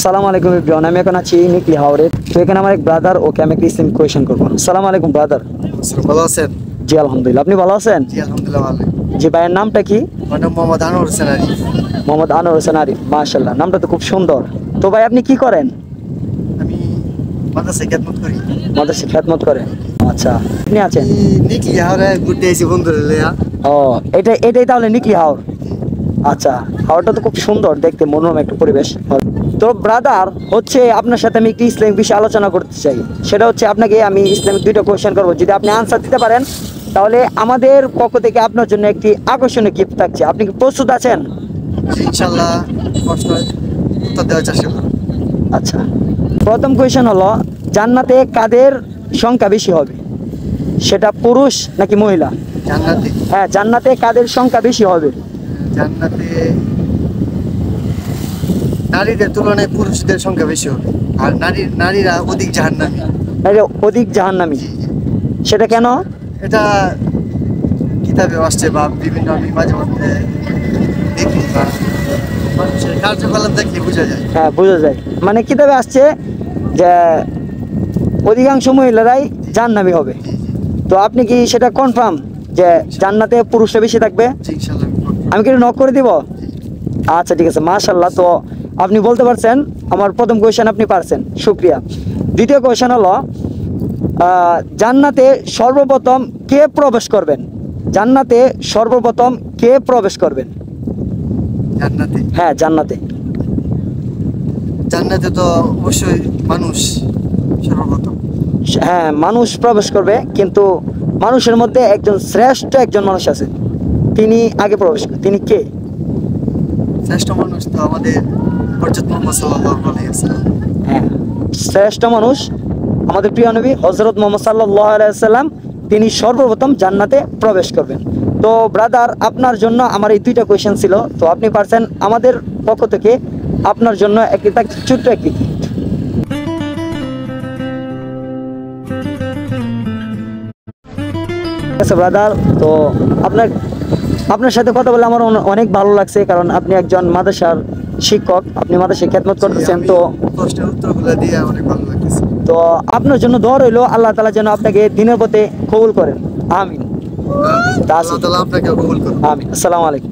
আসসালামু আলাইকুম এভরিওয়ান, আমি এখন আছি নিকলি হাওরে। তো এখানে আমার এক ব্রাদার, ওকে আমি একটা ইসলামিক কোয়েশ্চেন করবো। আসসালামু আলাইকুম ব্রাদার। ভালো আছেন? জি আলহামদুলিল্লাহ, আপনি ভালো আছেন? জি আলহামদুলিল্লাহ ভালো। জি ভাইয়ের নামটা কি? আমার নাম মোহাম্মদ আনোয়ার হোসেন আরিফ। মোহাম্মদ আনোয়ার হোসেন আরিফ, মাশাআল্লাহ, নামটা তো খুব সুন্দর। তো ভাই আপনি কি করেন? আমি মাদ্রাসায় খেদমত করি। মাদ্রাসায় খেদমত করেন, আচ্ছা। আপনি আছেন নিকলি হাওরে ঘুরতে এসেছি বন্ধুরা লইয়া। ও এটাই তাহলে নিকলি হাওর। আচ্ছা, হাওরটা তো খুব সুন্দর দেখতে, মনোরম একটা পরিবেশ। তো ব্রাদার হচ্ছে আপনার সাথে আমি একটি ইসলামিক বিষয়ে আলোচনা করতে চাই। সেটা হচ্ছে আপনাকে আমি ইসলামিক দুইটা কোয়েশ্চেন করবো, যদি আপনি আনসার দিতে পারেন তাহলে আমাদের পক্ষ থেকে আপনার জন্য একটি আকর্ষণীয় গিফট থাকছে। আপনি কি প্রস্তুত আছেন? ইনশাআল্লাহ প্রশ্ন উত্তর দেওয়ার চেষ্টা করব। আচ্ছা, প্রথম কোয়েশ্চেন হলো, জান্নাতে কাদের সংখ্যা বেশি হবে? সেটা পুরুষ নাকি মহিলা? জান্নাতে? হ্যাঁ, জান্নাতে কাদের সংখ্যা বেশি হবে? জান্নাতে নারীদের তুলনায় পুরুষদের সংখ্যা বেশি হবে, আর নারীরা অধিক জাহান্নামী। অধিক জাহান্নামী, সেটা কেন? এটা কিতাবে আসছে বা বিভিন্ন আমি মাঝে মধ্যে দেখি বা মানুষের কার্যকলাপ দেখলে বোঝা যায়। হ্যাঁ, বোঝা যায়, মানে কিতাবে আসছে যে অধিকাংশ মহিলারাই জাহান্নামী হবে। তো আপনি কি সেটা কনফার্ম যে জান্নাতে পুরুষরা বেশি থাকবে? ইনশাআল্লাহ আমি কি নক করে দিব? আচ্ছা ঠিক আছে, মাশাআল্লাহ। তো আপনি বলতে পারছেন, আমার প্রথম কোয়েশ্চেন আপনি পারছেন, শুক্রিয়া। দ্বিতীয় কোয়েশ্চেন হলো, জান্নাতে সর্বপ্রথম কে প্রবেশ করবেন? জান্নাতে সর্বপ্রথম কে প্রবেশ করবেন? জান্নাতে? হ্যাঁ, জান্নাতে। জান্নাতে তো অবশ্যই মানুষ সর্বপ্রথম। হ্যাঁ, মানুষ প্রবেশ করবে, কিন্তু মানুষের মধ্যে একজন শ্রেষ্ঠ একজন মানুষ আছে, তিনি আগে প্রবেশ করবেন। তিনি কে? শ্রেষ্ঠ মানুষ তো আমাদের হযরত মুহাম্মদ সাল্লাল্লাহু আলাইহি ওয়াসাল্লাম। হ্যাঁ, শ্রেষ্ঠ মানুষ আমাদের প্রিয় নবী হযরত মুহাম্মদ সাল্লাল্লাহু আলাইহি ওয়াসাল্লাম, তিনি সর্বপ্রথম জান্নাতে প্রবেশ করবেন। তো ব্রাদার, আপনার জন্য আমার এই দুইটা কোয়েশ্চেন ছিল, তো আপনি পারছেন। আমাদের পক্ষ থেকে আপনার জন্য একটি ছোট্ট একটি gift। আচ্ছা ব্রাদার, তো আপনার সাথে কথা বলে আমার অনেক ভালো লাগছে, কারণ আপনি একজন মাদ্রাসার শিক্ষক, আপনি মাদ্রাসায় খেদমত করতেছেন। তো প্রশ্নের উত্তরগুলো দিয়ে অনেক ভালো লাগতেছে। তো আপনার জন্য দোয়া রইলো, আল্লাহ তাআলা যেন আপনাকে দিনের পথে কবুল করেন। আমিন। আল্লাহ তাআলা আপনাকে কবুল করুন। আমিন। আসসালামু আলাইকুম।